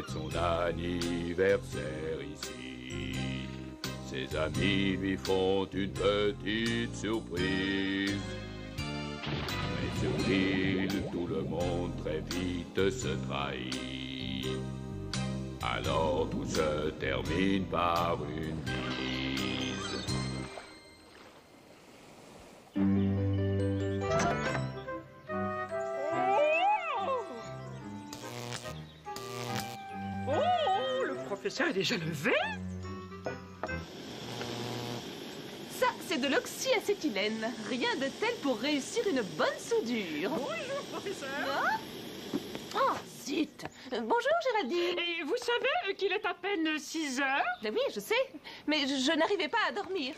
fête son anniversaire ici. Ses amis lui font une petite surprise. Mais sur l'île, tout le monde très vite se trahit. Alors tout se termine par une bise. Oh, le professeur est déjà levé? Ça, c'est de l'oxyacétylène. Rien de tel pour réussir une bonne soudure. Bonjour, professeur. Ah oh, zut. Bonjour, Géraldine. Et vous savez qu'il est à peine 6 heures? Oui, je sais, mais je n'arrivais pas à dormir.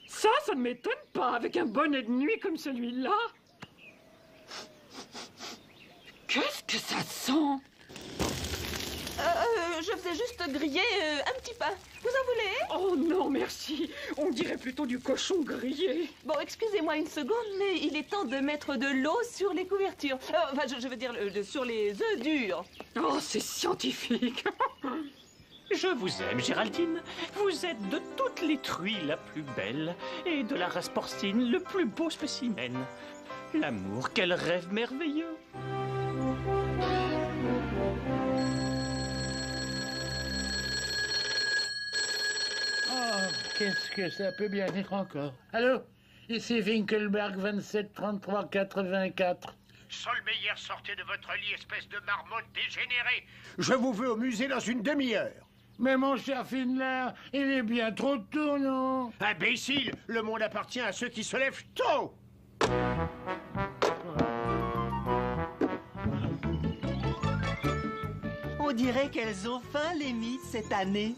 Ça ne m'étonne pas avec un bonnet de nuit comme celui-là. Qu'est-ce que ça sent? Je faisais juste griller un petit pain. Vous en voulez? Oh non, merci. On dirait plutôt du cochon grillé. Bon, excusez-moi une seconde, mais il est temps de mettre de l'eau sur les couvertures. Enfin, je veux dire sur les œufs durs. Oh, c'est scientifique. Je vous aime, Géraldine. Vous êtes de toutes les truies la plus belle et de la race porcine le plus beau spécimen. L'amour, quel rêve merveilleux. Oh, qu'est-ce que ça peut bien être encore? Allô? Ici Winkelberg 27 33 84. Solmeyer, sortez de votre lit, espèce de marmotte dégénérée. Je vous veux au musée dans une demi-heure. Mais mon cher Findler, il est bien trop tôt, non? Imbécile, le monde appartient à ceux qui se lèvent tôt. On dirait qu'elles ont faim, les mythes, cette année.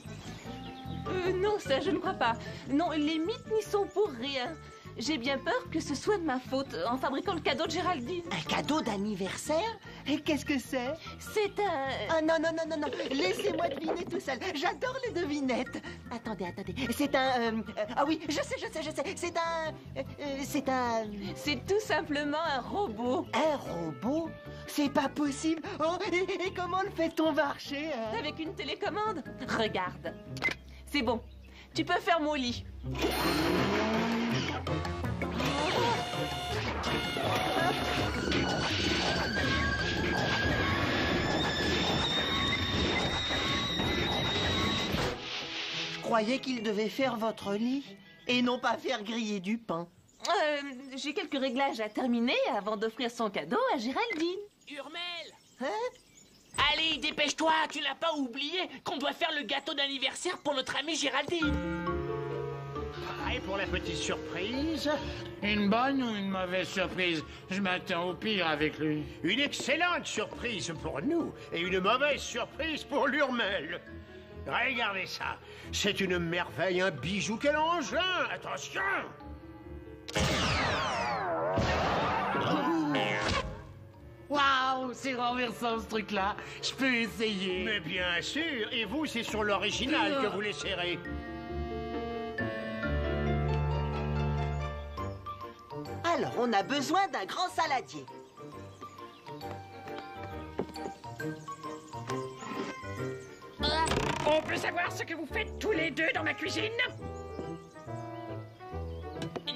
Non, ça, je ne crois pas. Non, les mythes n'y sont pour rien. J'ai bien peur que ce soit de ma faute en fabriquant le cadeau de Géraldine. Un cadeau d'anniversaire? Et qu'est-ce que c'est? C'est un... Ah non, non, non, non, non. Laissez-moi deviner tout seul. J'adore les devinettes. Attendez. C'est un... Ah oui, je sais. C'est un... C'est tout simplement un robot. Un robot? C'est pas possible. Oh, et comment le fait-on marcher, hein? Avec une télécommande. Regarde. C'est bon. Tu peux faire mon lit. Je croyais qu'il devait faire votre lit et non pas faire griller du pain. J'ai quelques réglages à terminer avant d'offrir son cadeau à Géraldine. Urmel! Hein? Allez, dépêche-toi, tu n'as pas oublié qu'on doit faire le gâteau d'anniversaire pour notre amie Géraldine. Et pour la petite surprise? Une bonne ou une mauvaise surprise? Je m'attends au pire avec lui. Une excellente surprise pour nous et une mauvaise surprise pour l'Urmel. Regardez ça, c'est une merveille, un bijou, quel engin! Attention! Waouh, c'est renversant ce truc-là. Je peux essayer. Mais bien sûr, et vous, c'est sur l'original que vous l'essayerez. Alors, on a besoin d'un grand saladier. On peut savoir ce que vous faites tous les deux dans ma cuisine?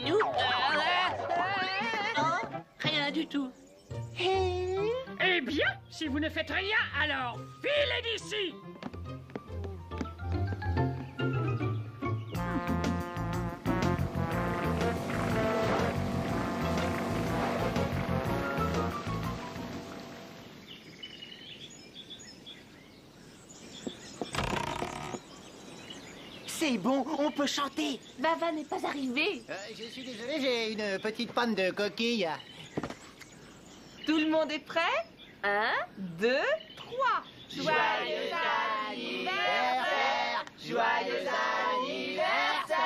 Nous? Rien du tout. Eh bien, si vous ne faites rien, alors filez d'ici! C'est bon, on peut chanter. Vava n'est pas arrivé. Je suis désolé, j'ai une petite panne de coquille. Tout le monde est prêt? 1, 2, 3. Joyeux anniversaire! Joyeux anniversaire!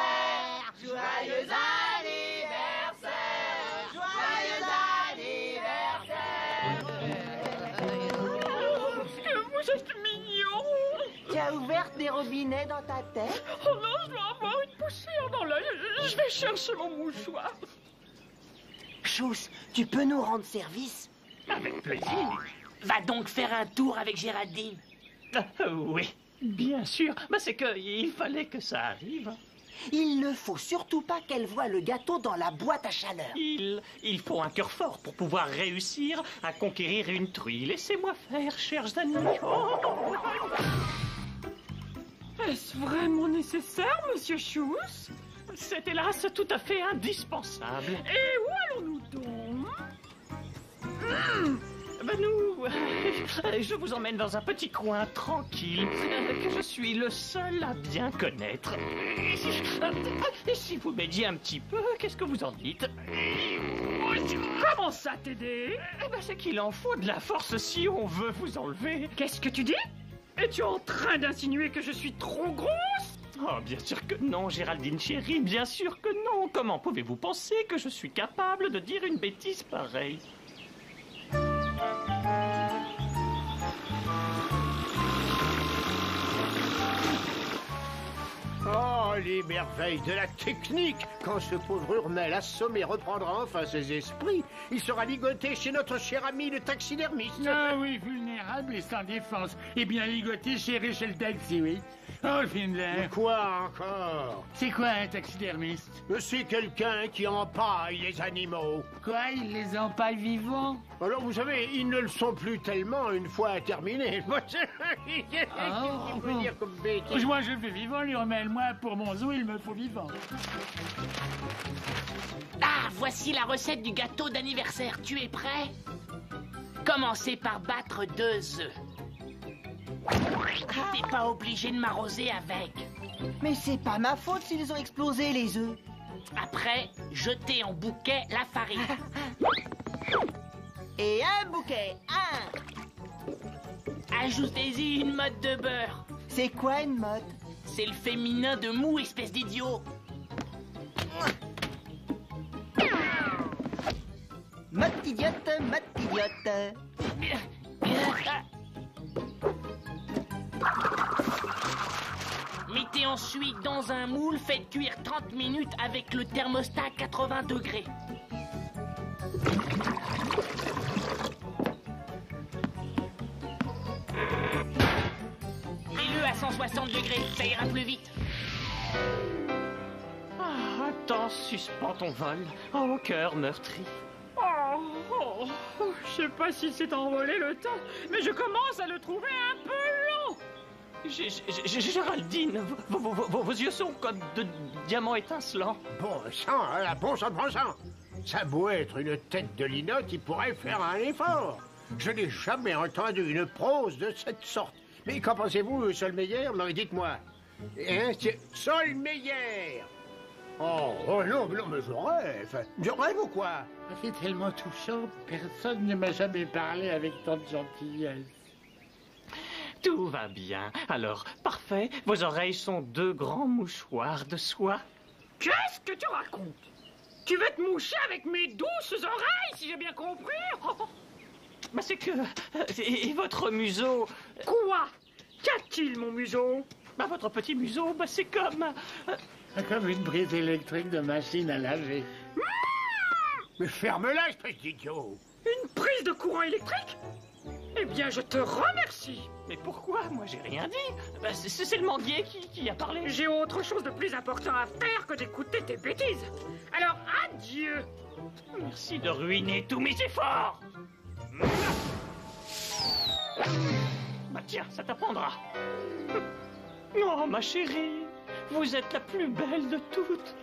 Joyeux anniversaire! Joyeux anniversaire! Vous êtes mignon! Tu as ouvert des robinets dans ta tête? Oh non, je dois avoir une poussière dans l'œil. Je vais chercher mon mouchoir. Chousse, tu peux nous rendre service? Avec plaisir. Va donc faire un tour avec Géraldine. Oui, bien sûr. Bah, c'est qu'il fallait que ça arrive. Il ne faut surtout pas qu'elle voie le gâteau dans la boîte à chaleur. Il faut un cœur fort pour pouvoir réussir à conquérir une truie. Laissez-moi faire, chers amis. Est-ce vraiment nécessaire, monsieur Schultz? C'est hélas tout à fait indispensable. Et où allons-nous donc? Ben nous, je vous emmène dans un petit coin tranquille que je suis le seul à bien connaître. Et si vous m'aidiez un petit peu, qu'est-ce que vous en dites? Comment ça t'aider? Ben, c'est qu'il en faut de la force si on veut vous enlever. Qu'est-ce que tu dis? Es-tu en train d'insinuer que je suis trop grosse? Oh, bien sûr que non, Géraldine chérie, bien sûr que non. Comment pouvez-vous penser que je suis capable de dire une bêtise pareille? Oh, les merveilles de la technique! Quand ce pauvre Urmel assommé reprendra enfin ses esprits, il sera ligoté chez notre cher ami le taxidermiste. Ah oui, vulnérable et sans défense. Et bien ligoté chez Rachel Taxi, oui. Oh, Findler. Quoi encore? C'est quoi un taxidermiste? C'est quelqu'un qui empaille les animaux. Quoi, ils les empaillent vivants? Alors, vous savez, ils ne le sont plus tellement une fois terminés. Oh. Qu'est-ce dire comme bêtise? Moi, je veux vivant, Lurmel. Moi, pour mon zoo, il me faut vivant. Ah, voici la recette du gâteau d'anniversaire. Tu es prêt? Commencez par battre 2 œufs. T'es pas obligé de m'arroser avec. Mais c'est pas ma faute s'ils ont explosé les œufs. Après, jetez en bouquet la farine. Et un bouquet, Ajoutez-y une mode de beurre. C'est quoi une mode? C'est le féminin de mou, espèce d'idiot. Mode idiote, mode idiote. Mettez ensuite dans un moule, faites cuire 30 minutes avec le thermostat à 80 degrés. Mets-le à 160 degrés, ça ira plus vite. Ah, attends, suspends ton vol. Oh, cœur meurtri. Je sais pas si c'est envolé le temps, mais je commence à le trouver un peu long. Géraldine, vos yeux sont comme de diamants étincelants. Bon sang, bon sang. Ça doit être une tête de linotte, il pourrait faire un effort. Je n'ai jamais entendu une prose de cette sorte. Mais qu'en pensez-vous, Solmeyer? Mais dites-moi. Hein, c'est Solmeyer. Oh non, mais je rêve. Je rêve ou quoi? C'est tellement touchant. Personne ne m'a jamais parlé avec tant de gentillesse. Tout va bien. Alors, parfait. Vos oreilles sont 2 grands mouchoirs de soie. Qu'est-ce que tu racontes? Tu veux te moucher avec mes douces oreilles, si j'ai bien compris? Bah, c'est que... Et votre museau... Quoi? Qu'a-t-il, mon museau? Bah, votre petit museau, bah, c'est comme... Comme une prise électrique de machine à laver. Mais ferme-la, espèce d'idiot. Une prise de courant électrique? Eh bien, je te remercie. Mais pourquoi? Moi, j'ai rien dit. Bah, c'est le mendier qui a parlé. J'ai autre chose de plus important à faire que d'écouter tes bêtises. Alors, adieu. Merci de ruiner tous mes efforts. Bah tiens, ça t'apprendra. Oh, ma chérie, vous êtes la plus belle de toutes.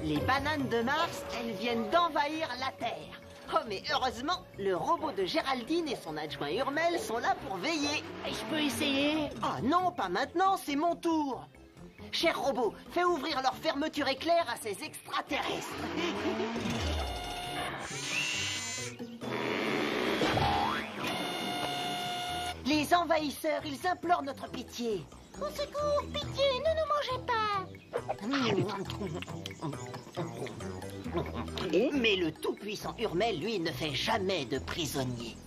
Les bananes de Mars, elles viennent d'envahir la Terre. Oh, mais heureusement, le robot de Géraldine et son adjoint Urmel sont là pour veiller. Et je peux essayer? Oh non, pas maintenant, c'est mon tour. Cher robot, fais ouvrir leur fermeture éclair à ces extraterrestres. Les envahisseurs, ils implorent notre pitié. Au secours, pitié, ne nous mangez pas. Mais le tout-puissant Urmel, lui, ne fait jamais de prisonnier.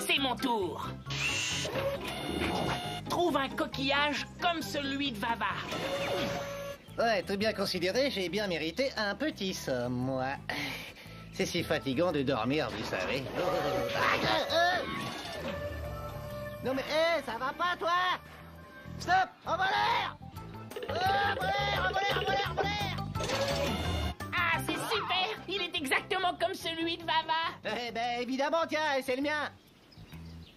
C'est mon tour. Trouve un coquillage comme celui de Vava. Ouais, tout bien considéré, j'ai bien mérité un petit somme, moi. C'est si fatigant de dormir, vous savez. Non mais, ça va pas, toi? Stop! En l'air! En l'air! Ah, c'est super! Il est exactement comme celui de Vava! Eh ben, évidemment, tiens, c'est le mien!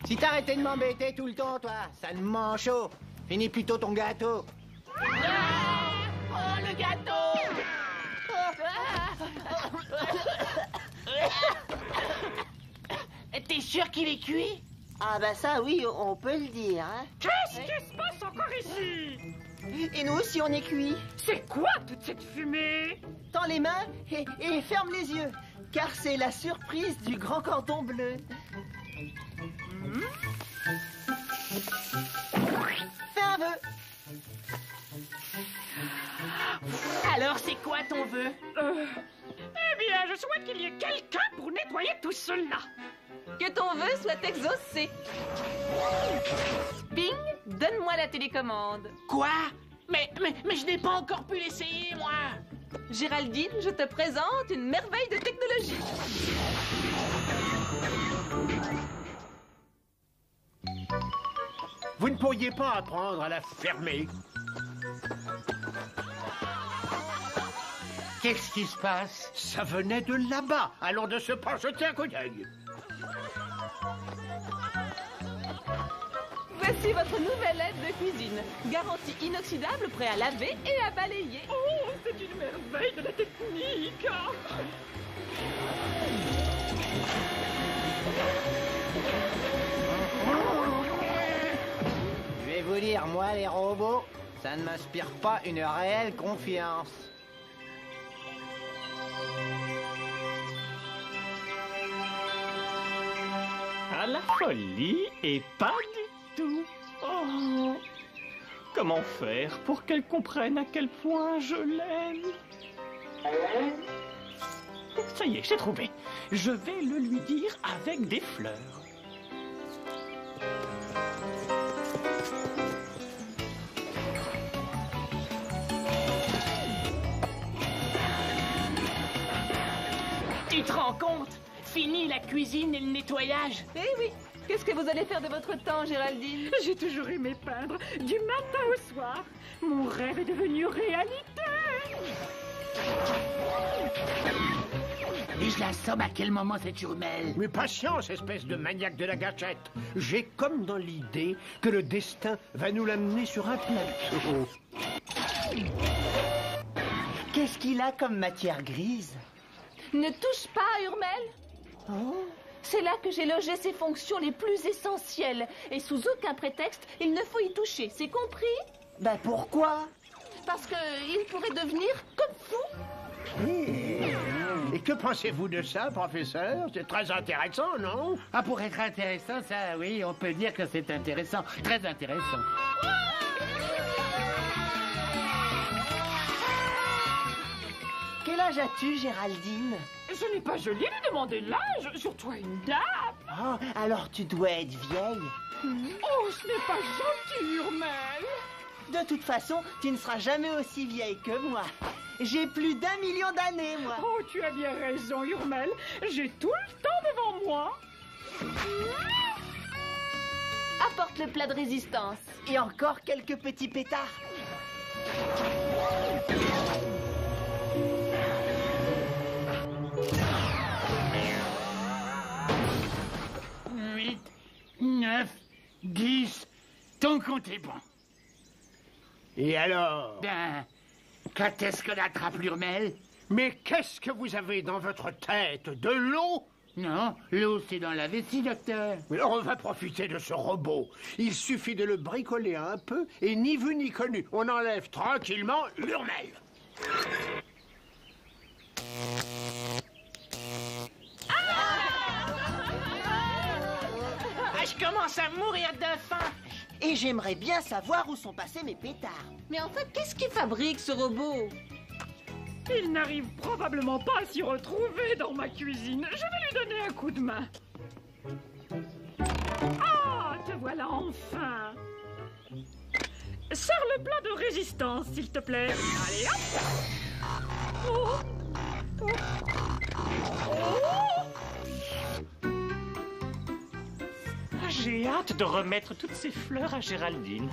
Si t'arrêtais de m'embêter tout le temps, toi, ça me manchot! Finis plutôt ton gâteau! Ah! Oh, le gâteau! T'es sûr qu'il est cuit? Ah bah ça, oui, on peut le dire, hein. Qu'est-ce qui se passe encore ici? Et nous aussi, on est cuits. C'est quoi toute cette fumée? Tends les mains et ferme les yeux, car c'est la surprise du grand cordon bleu. Fais un vœu. Alors, c'est quoi ton vœu? Eh bien, je souhaite qu'il y ait quelqu'un pour nettoyer tout cela. Que ton vœu soit exaucé. Bing, donne-moi la télécommande. Quoi? Mais je n'ai pas encore pu l'essayer, moi! Géraldine, je te présente une merveille de technologie. Vous ne pourriez pas apprendre à la fermer? Qu'est-ce qui se passe? Ça venait de là-bas. Allons de ce pas jeter un coup d'œil. Voici votre nouvelle aide de cuisine. Garantie inoxydable, prêt à laver et à balayer. Oh, c'est une merveille de la technique. Je vais vous dire, moi, les robots, ça ne m'inspire pas une réelle confiance. À la folie et pas du tout. Oh. Comment faire pour qu'elle comprenne à quel point je l'aime? Ça y est, j'ai trouvé. Je vais le lui dire avec des fleurs. Tu te rends compte? Fini la cuisine et le nettoyage. Eh oui, qu'est-ce que vous allez faire de votre temps, Géraldine? J'ai toujours aimé peindre, du matin au soir. Mon rêve est devenu réalité. Et je l'assomme à quel moment cette jumelle? Mais patience, espèce de maniaque de la gâchette. J'ai comme dans l'idée que le destin va nous l'amener sur un plateau. Qu'est-ce qu'il a comme matière grise? Ne touche pas, Hurmel. Oh. C'est là que j'ai logé ses fonctions les plus essentielles. Et sous aucun prétexte, il ne faut y toucher. C'est compris? Ben pourquoi? Parce qu'il pourrait devenir comme fou. Et que pensez-vous de ça, professeur? C'est très intéressant, non? Ah, pour être intéressant, ça, oui, on peut dire que c'est intéressant. Très intéressant. Quel âge as-tu, Géraldine? Ce n'est pas joli de demander l'âge, surtout à une dame. Oh, alors tu dois être vieille. Oh, ce n'est pas gentil, Hurmel. De toute façon, tu ne seras jamais aussi vieille que moi. J'ai plus d'1 million d'années, moi. Oh, tu as bien raison, Hurmel. J'ai tout le temps devant moi. Apporte le plat de résistance. Et encore quelques petits pétards. 8, 9, 10. Ton compte est bon. Et alors? Ben, quand est-ce qu'on attrape l'Hurmel? Mais qu'est-ce que vous avez dans votre tête? De l'eau? Non, l'eau c'est dans la vessie, docteur. Mais alors on va profiter de ce robot. Il suffit de le bricoler un peu et ni vu ni connu. On enlève tranquillement l'Hurmel. Je commence à mourir de faim. Et j'aimerais bien savoir où sont passés mes pétards. Mais en fait, qu'est-ce qu'il fabrique, ce robot? Il n'arrive probablement pas à s'y retrouver dans ma cuisine. Je vais lui donner un coup de main. Ah, te voilà enfin. Sers le plat de résistance, s'il te plaît. Allez, hop. Oh. Oh. Oh. j'ai hâte de remettre toutes ces fleurs à Géraldine.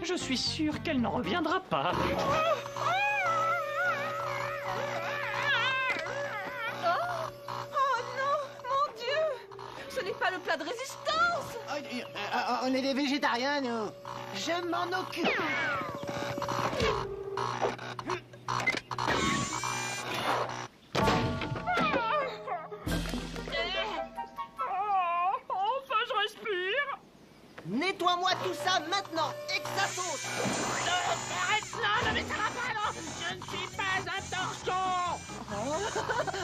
Je suis sûre qu'elle n'en reviendra pas. Oh non, mon Dieu! Ce n'est pas le plat de résistance! On est des végétariens, nous. Je m'en occupe. Enfin, je respire. Nettoie-moi tout ça maintenant, et que ça saute. Arrête là, non mais ça va pas, non. Je ne suis pas un torchon.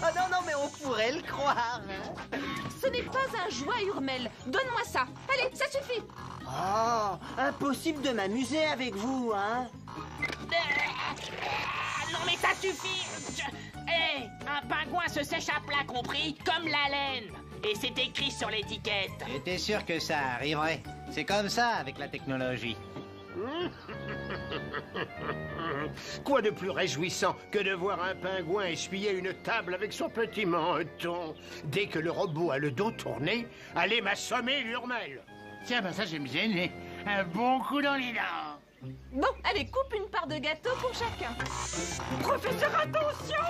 Ah non, non, mais on pourrait le croire. Hein. Ce n'est pas un jouet, Hurmel. Donne-moi ça. Allez, ça suffit. Oh, impossible de m'amuser avec vous, hein. Non mais ça suffit. Hé, un pingouin se sèche à plat, compris? Comme la laine. Et c'est écrit sur l'étiquette. J'étais sûr que ça arriverait. C'est comme ça avec la technologie. Quoi de plus réjouissant que de voir un pingouin essuyer une table avec son petit menton? Dès que le robot a le dos tourné, allez m'assommer l'Hurmel. Tiens, ben ça j'aime bien. Un bon coup dans les dents. Bon, allez, coupe une part de gâteau pour chacun. Professeur, attention!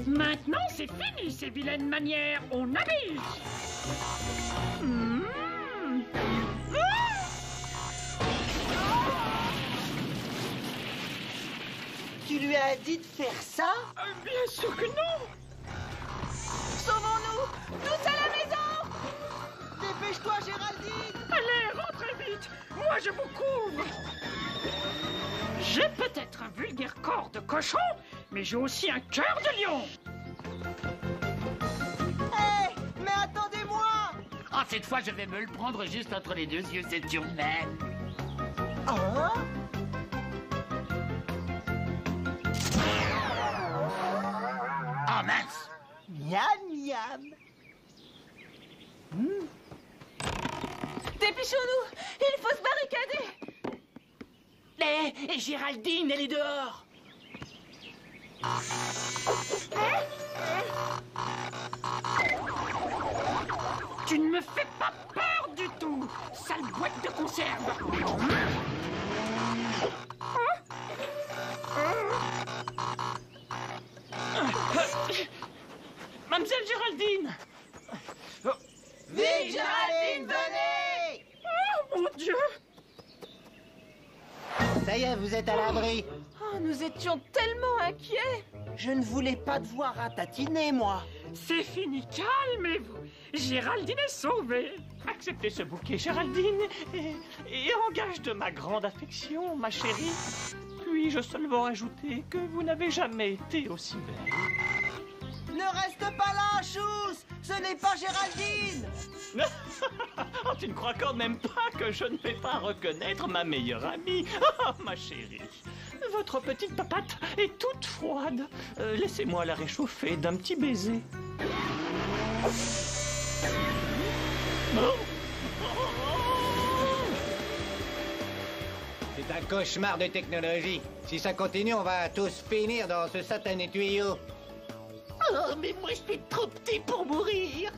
Maintenant, c'est fini, ces vilaines manières. On abuse. Tu lui as dit de faire ça? Bien sûr que non. Sauvons-nous! Tous à la maison! Dépêche-toi, Géraldine! Allez, rentrez vite. Moi, je vous couvre. J'ai peut-être un vulgaire corps de cochon, mais j'ai aussi un cœur de lion. Hé, mais attendez-moi! Oh, cette fois, je vais me le prendre juste entre les deux yeux, cette Hurmel. Hein? Oh, mince! Miam, miam! Dépêchons-nous! Il faut se barricader! Et Géraldine, elle est dehors. Tu ne me fais pas peur du tout, sale boîte de conserve. Mademoiselle Géraldine! Vite, Géraldine, venez! Oh mon Dieu! Ça y est, vous êtes à l'abri. Oh, nous étions tellement inquiets! Je ne voulais pas te voir ratatiner, moi. C'est fini, calmez-vous. Géraldine est sauvée. Acceptez ce bouquet, Géraldine, et en gage de ma grande affection, ma chérie. Puis-je seulement ajouter que vous n'avez jamais été aussi belle. Ne reste pas là, Chousse! Ce n'est pas Géraldine! Oh, tu ne crois quand même pas que je ne vais pas reconnaître ma meilleure amie, ma chérie. Votre petite papate est toute froide. Laissez-moi la réchauffer d'un petit baiser. C'est un cauchemar de technologie. Si ça continue, on va tous finir dans ce satané tuyau. Oh, mais moi, je suis trop petit pour mourir.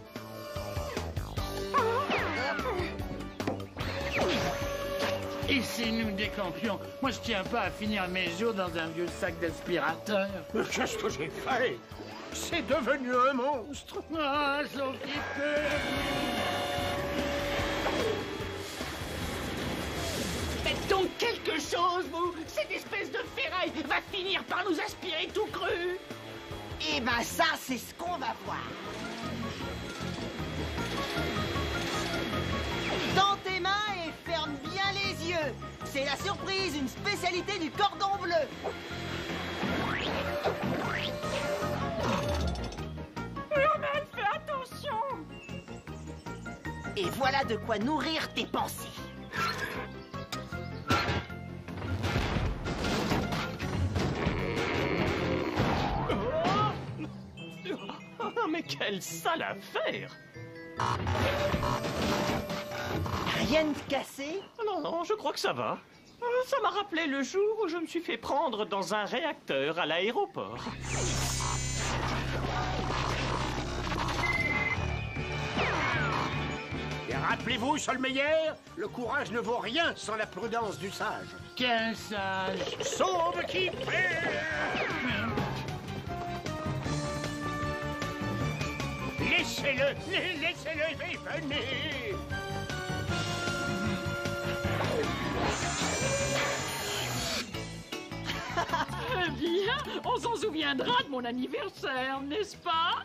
Et si nous décampions? Moi, je tiens pas à finir mes jours dans un vieux sac d'aspirateur. Mais qu'est-ce que j'ai fait? C'est devenu un monstre. Ah, son petit peu. Faites donc quelque chose, vous. Cette espèce de ferraille va finir par nous aspirer tout cru. Eh ben ça, c'est ce qu'on va voir. Dans tes mains et ferme bien les yeux. C'est la surprise, une spécialité du cordon bleu. Hurmel, fais attention. Et voilà de quoi nourrir tes pensées. Oh, mais quelle sale affaire! Rien de cassé? Non, non, je crois que ça va. Ça m'a rappelé le jour où je me suis fait prendre dans un réacteur à l'aéroport. Rappelez-vous, Solmeyer, le courage ne vaut rien sans la prudence du sage. Quel sage! Sauve qui peut! Laissez-le, laissez-le, et venez! Eh bien, on s'en souviendra de mon anniversaire, n'est-ce pas?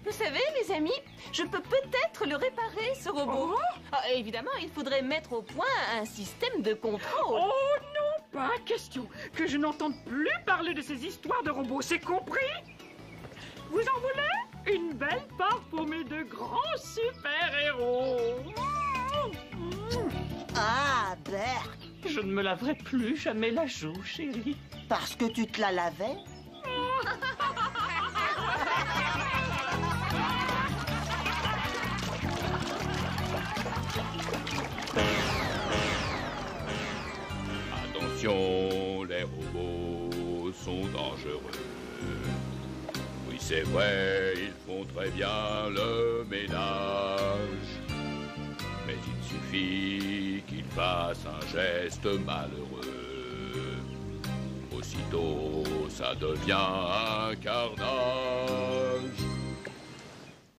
Vous savez, mes amis, je peux peut-être le réparer, ce robot. Ah, évidemment, il faudrait mettre au point un système de contrôle. Oh non, pas question que je n'entende plus parler de ces histoires de robots, c'est compris? Vous en voulez? Une belle part pour mes deux grands super-héros. Ah, Bert, Je ne me laverai plus jamais la joue, chérie. parce que tu te la lavais? Attention, les robots sont dangereux. Oui, c'est vrai, ils font très bien le ménage. Mais il suffit qu'ils fassent un geste malheureux. Aussitôt, ça devient un carnage.